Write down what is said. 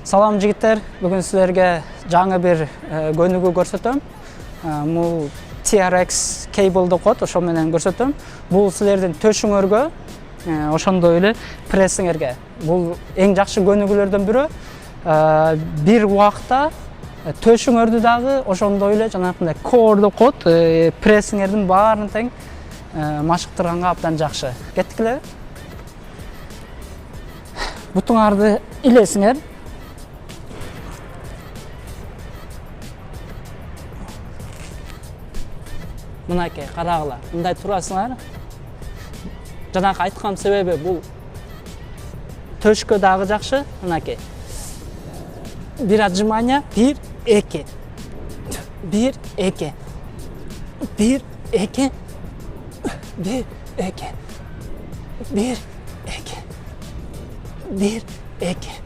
Салам жигиттер, бүгүн силерге жаңы бир көнүгүү көрсөтөм. Бул TRX cable деп коет, ошо менен көрсөтөм. Бул силердин төшүңөргө, ошондой эле прессиңерге. Бул эң жакшы көнүгүүлөрдөн бирөө. Бир убакта төшүңөрдү дагы ошондой эле жанагындай core деп коет, прессиңердин баарын тең машыктырганга абдан жакшы. Кеттикиле. Бутуңарды илесиңер. Мынакей, карагыла. Мындай турасыңар. Жанагы айткан себеби бул төшкө дагы жакшы. Мынакей. Bir отжимание, 1, 2. 1, 2. 1, 2. 1, 2. 1, 2. 1, 2.